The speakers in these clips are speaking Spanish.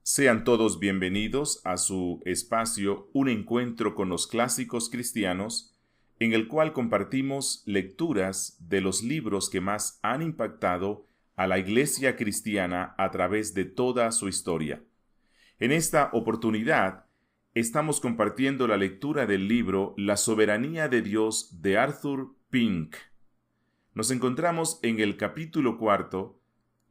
Sean todos bienvenidos a su espacio Un Encuentro con los Clásicos Cristianos, en el cual compartimos lecturas de los libros que más han impactado a la Iglesia cristiana a través de toda su historia. En esta oportunidad, estamos compartiendo la lectura del libro La soberanía de Dios de Arthur Pink. Nos encontramos en el capítulo 4,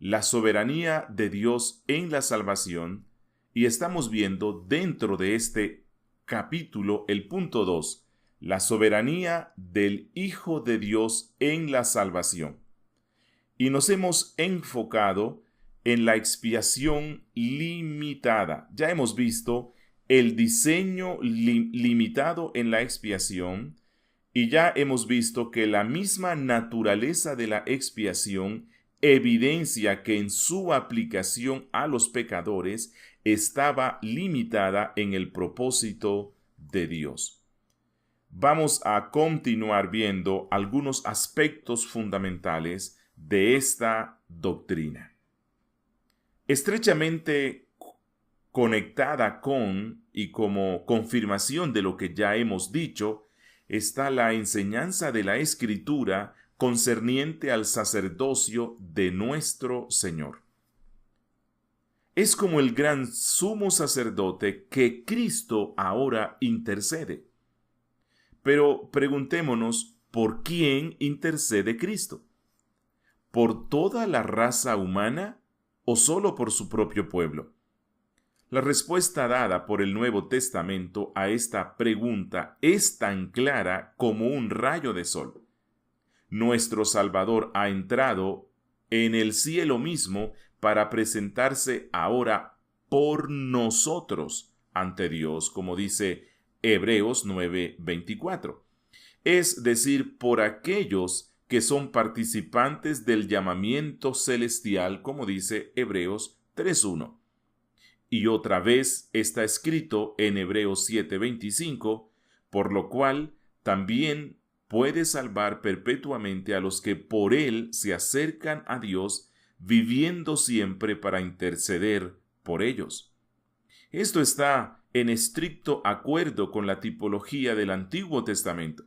La soberanía de Dios en la salvación, y estamos viendo dentro de este capítulo el punto 2, la soberanía del Hijo de Dios en la salvación. Y nos hemos enfocado en la expiación limitada. Ya hemos visto el diseño limitado en la expiación, y ya hemos visto que la misma naturaleza de la expiación evidencia que en su aplicación a los pecadores estaba limitada en el propósito de Dios. Vamos a continuar viendo algunos aspectos fundamentales de esta doctrina. Estrechamente conectada con y como confirmación de lo que ya hemos dicho, está la enseñanza de la Escritura concerniente al sacerdocio de nuestro Señor. Es como el gran sumo sacerdote que Cristo ahora intercede. Pero preguntémonos, ¿por quién intercede Cristo? ¿Por toda la raza humana o solo por su propio pueblo? La respuesta dada por el Nuevo Testamento a esta pregunta es tan clara como un rayo de sol. Nuestro Salvador ha entrado en el cielo mismo para presentarse ahora por nosotros ante Dios, como dice Hebreos 9:24. Es decir, por aquellos que son participantes del llamamiento celestial, como dice Hebreos 3:1. Y otra vez está escrito en Hebreos 7:25, por lo cual también puede salvar perpetuamente a los que por él se acercan a Dios, viviendo siempre para interceder por ellos. Esto está en estricto acuerdo con la tipología del Antiguo Testamento.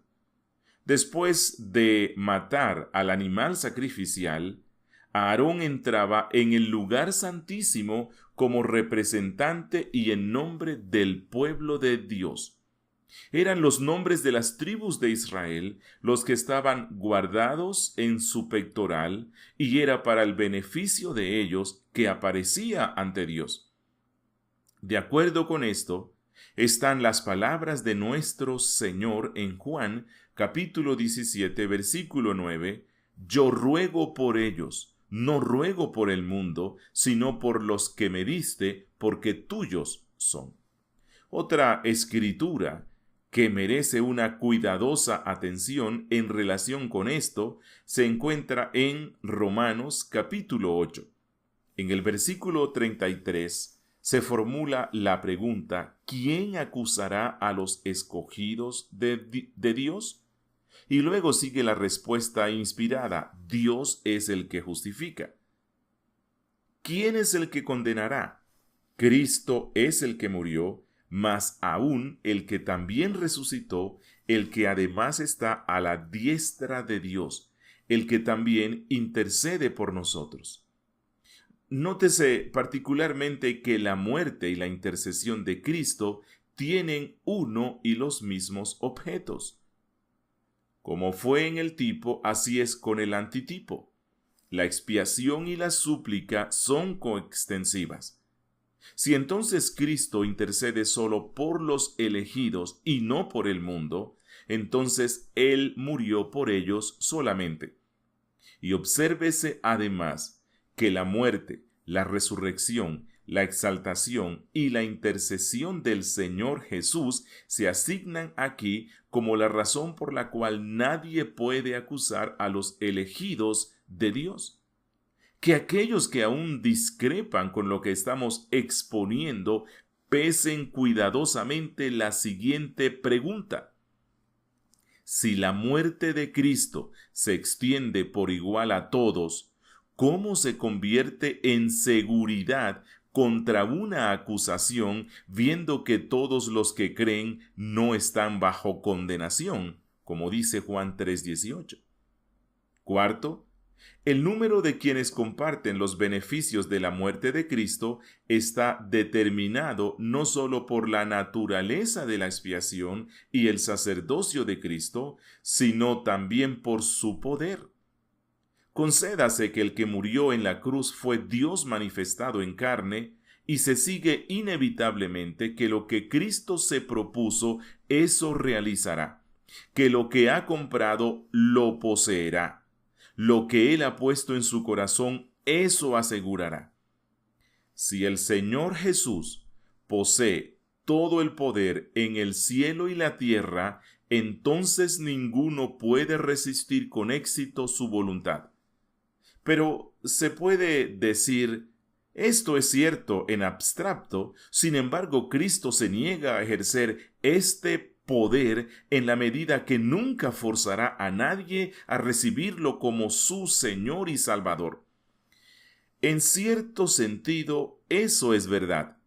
Después de matar al animal sacrificial, Aarón entraba en el lugar santísimo como representante y en nombre del pueblo de Dios. Eran los nombres de las tribus de Israel los que estaban guardados en su pectoral, y era para el beneficio de ellos que aparecía ante Dios. De acuerdo con esto, están las palabras de nuestro Señor en Juan, capítulo 17, versículo 9, «Yo ruego por ellos, no ruego por el mundo, sino por los que me diste, porque tuyos son». Otra escritura que merece una cuidadosa atención en relación con esto se encuentra en Romanos capítulo 8. En el versículo 33 se formula la pregunta: ¿quién acusará a los escogidos de Dios? Y luego sigue la respuesta inspirada: Dios es el que justifica. ¿Quién es el que condenará? Cristo es el que murió, mas aún el que también resucitó, el que además está a la diestra de Dios, el que también intercede por nosotros. Nótese particularmente que la muerte y la intercesión de Cristo tienen uno y los mismos objetos. Como fue en el tipo, así es con el antitipo. La expiación y la súplica son coextensivas. Si entonces Cristo intercede solo por los elegidos y no por el mundo, entonces Él murió por ellos solamente. Y obsérvese además que la muerte, la resurrección, la exaltación y la intercesión del Señor Jesús se asignan aquí como la razón por la cual nadie puede acusar a los elegidos de Dios. Que aquellos que aún discrepan con lo que estamos exponiendo pesen cuidadosamente la siguiente pregunta: si la muerte de Cristo se extiende por igual a todos, ¿cómo se convierte en seguridad contra una acusación, viendo que todos los que creen no están bajo condenación, como dice Juan 3:18. Cuarto, el número de quienes comparten los beneficios de la muerte de Cristo está determinado no solo por la naturaleza de la expiación y el sacerdocio de Cristo, sino también por su poder. Concédase que el que murió en la cruz fue Dios manifestado en carne, y se sigue inevitablemente que lo que Cristo se propuso, eso realizará, que lo que ha comprado lo poseerá. Lo que Él ha puesto en su corazón, eso asegurará. Si el Señor Jesús posee todo el poder en el cielo y la tierra, entonces ninguno puede resistir con éxito su voluntad. Pero se puede decir, esto es cierto en abstracto, sin embargo Cristo se niega a ejercer este poder en la medida que nunca forzará a nadie a recibirlo como su Señor y Salvador. En cierto sentido, eso es verdad,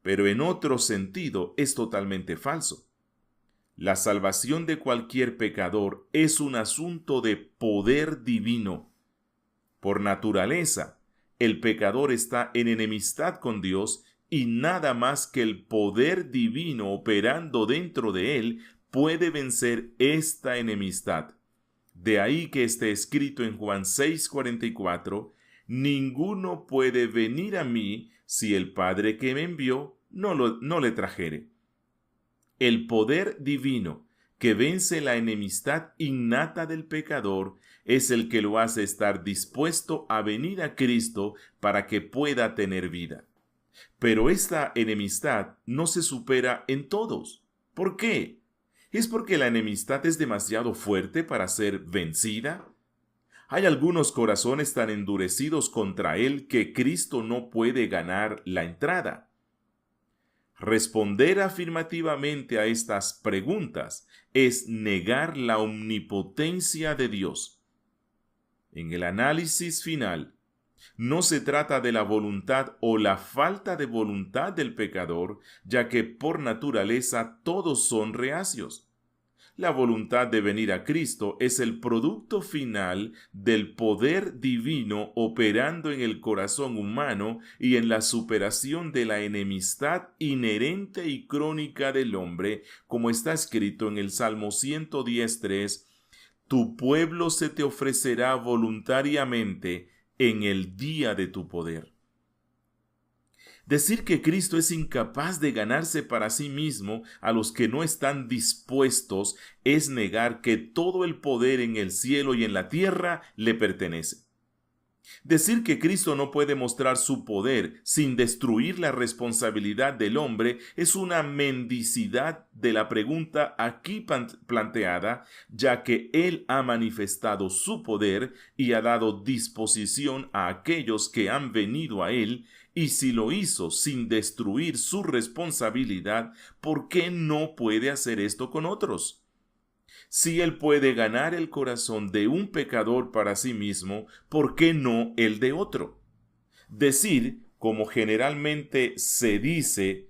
pero en otro sentido es totalmente falso. La salvación de cualquier pecador es un asunto de poder divino. Por naturaleza, el pecador está en enemistad con Dios y nada más que el poder divino operando dentro de él puede vencer esta enemistad. De ahí que esté escrito en Juan 6:44, ninguno puede venir a mí si el Padre que me envió no le trajere. El poder divino que vence la enemistad innata del pecador es el que lo hace estar dispuesto a venir a Cristo para que pueda tener vida. Pero esta enemistad no se supera en todos. ¿Por qué? ¿Es porque la enemistad es demasiado fuerte para ser vencida? Hay algunos corazones tan endurecidos contra él que Cristo no puede ganar la entrada. Responder afirmativamente a estas preguntas es negar la omnipotencia de Dios. En el análisis final, no se trata de la voluntad o la falta de voluntad del pecador, ya que por naturaleza todos son reacios. La voluntad de venir a Cristo es el producto final del poder divino operando en el corazón humano y en la superación de la enemistad inherente y crónica del hombre, como está escrito en el Salmo 110:3, tu pueblo se te ofrecerá voluntariamente en el día de tu poder. Decir que Cristo es incapaz de ganarse para sí mismo a los que no están dispuestos es negar que todo el poder en el cielo y en la tierra le pertenece. Decir que Cristo no puede mostrar su poder sin destruir la responsabilidad del hombre es una mendicidad de la pregunta aquí planteada, ya que Él ha manifestado su poder y ha dado disposición a aquellos que han venido a Él, y si lo hizo sin destruir su responsabilidad, ¿por qué no puede hacer esto con otros? Si Él puede ganar el corazón de un pecador para sí mismo, ¿por qué no el de otro? Decir, como generalmente se dice,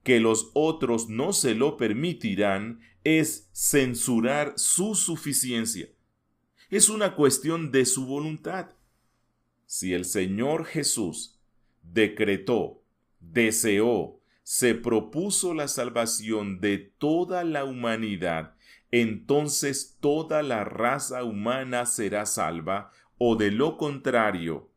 que los otros no se lo permitirán, es censurar su suficiencia. Es una cuestión de su voluntad. Si el Señor Jesús decretó, deseó, se propuso la salvación de toda la humanidad, entonces toda la raza humana será salva, o de lo contrario,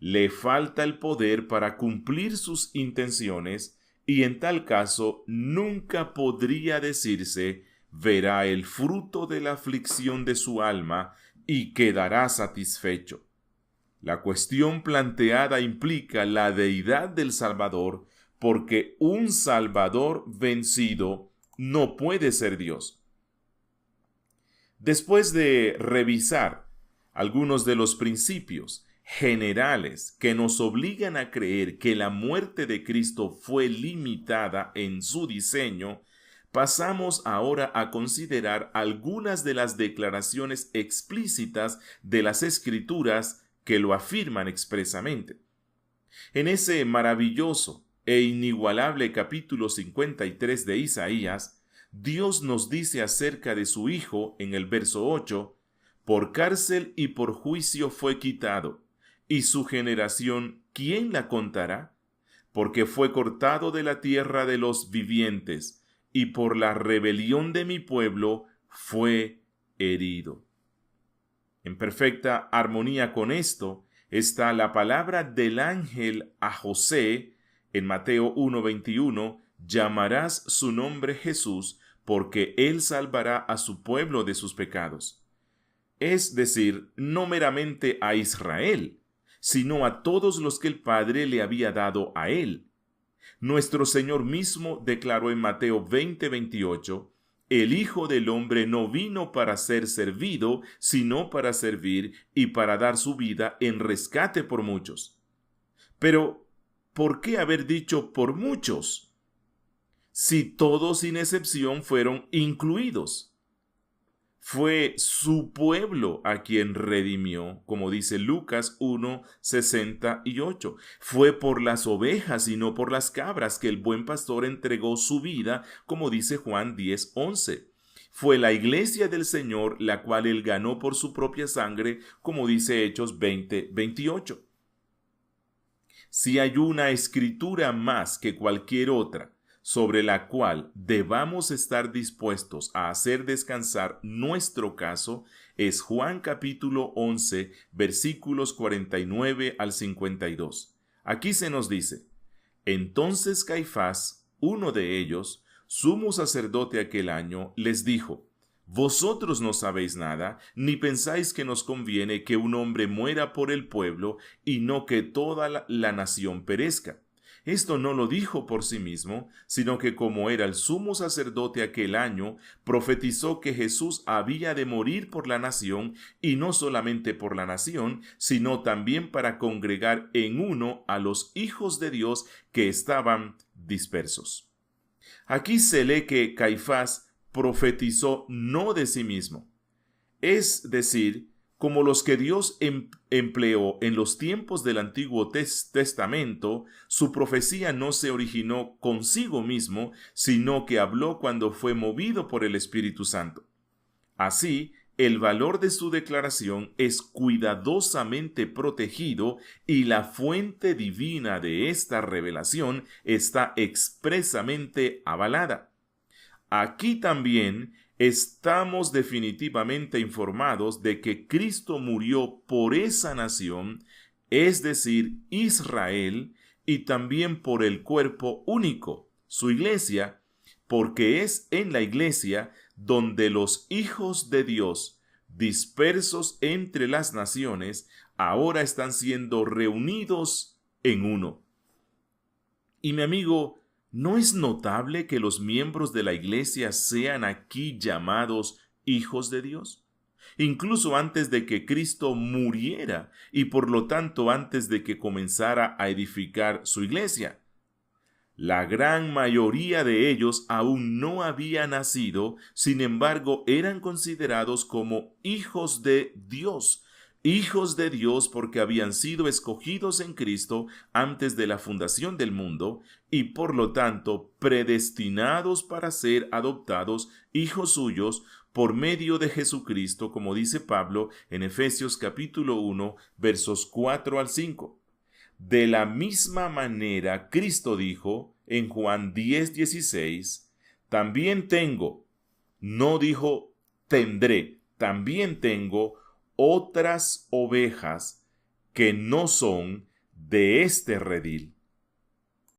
le falta el poder para cumplir sus intenciones, y en tal caso nunca podría decirse, verá el fruto de la aflicción de su alma y quedará satisfecho. La cuestión planteada implica la deidad del Salvador, porque un Salvador vencido no puede ser Dios. Después de revisar algunos de los principios generales que nos obligan a creer que la muerte de Cristo fue limitada en su diseño, pasamos ahora a considerar algunas de las declaraciones explícitas de las Escrituras que lo afirman expresamente. En ese maravilloso e inigualable capítulo 53 de Isaías, Dios nos dice acerca de su Hijo en el verso 8, por cárcel y por juicio fue quitado, y su generación, ¿quién la contará? Porque fue cortado de la tierra de los vivientes, y por la rebelión de mi pueblo fue herido. En perfecta armonía con esto está la palabra del ángel a José en Mateo 1:21, llamarás su nombre Jesús, porque él salvará a su pueblo de sus pecados. Es decir, no meramente a Israel, sino a todos los que el Padre le había dado a él. Nuestro Señor mismo declaró en Mateo 20:28, el Hijo del Hombre no vino para ser servido, sino para servir y para dar su vida en rescate por muchos. Pero, ¿por qué haber dicho por muchos? Si todos sin excepción fueron incluidos. Fue su pueblo a quien redimió, como dice Lucas 1:68. Fue por las ovejas y no por las cabras que el buen pastor entregó su vida, como dice Juan 10:11. Fue la iglesia del Señor la cual él ganó por su propia sangre, como dice Hechos 20:28. Si hay una escritura más que cualquier otra sobre la cual debamos estar dispuestos a hacer descansar nuestro caso, es Juan capítulo 11, versículos 49 al 52. Aquí se nos dice, entonces Caifás, uno de ellos, sumo sacerdote aquel año, les dijo, vosotros no sabéis nada, ni pensáis que nos conviene que un hombre muera por el pueblo y no que toda la nación perezca. Esto no lo dijo por sí mismo, sino que como era el sumo sacerdote aquel año, profetizó que Jesús había de morir por la nación, y no solamente por la nación, sino también para congregar en uno a los hijos de Dios que estaban dispersos. Aquí se lee que Caifás profetizó no de sí mismo, es decir, como los que Dios empleó en los tiempos del Antiguo Testamento, su profecía no se originó consigo mismo, sino que habló cuando fue movido por el Espíritu Santo. Así, el valor de su declaración es cuidadosamente protegido y la fuente divina de esta revelación está expresamente avalada. Aquí también estamos definitivamente informados de que Cristo murió por esa nación, es decir, Israel, y también por el cuerpo único, su iglesia, porque es en la iglesia donde los hijos de Dios, dispersos entre las naciones, ahora están siendo reunidos en uno. Y mi amigo, ¿no es notable que los miembros de la iglesia sean aquí llamados hijos de Dios? Incluso antes de que Cristo muriera y por lo tanto antes de que comenzara a edificar su iglesia. La gran mayoría de ellos aún no había nacido, sin embargo eran considerados como hijos de Dios. Hijos de Dios porque habían sido escogidos en Cristo antes de la fundación del mundo y por lo tanto predestinados para ser adoptados hijos suyos por medio de Jesucristo, como dice Pablo en Efesios capítulo 1, versos 4 al 5. De la misma manera, Cristo dijo en Juan 10:16, también tengo, no dijo tendré, también tengo otras ovejas que no son de este redil.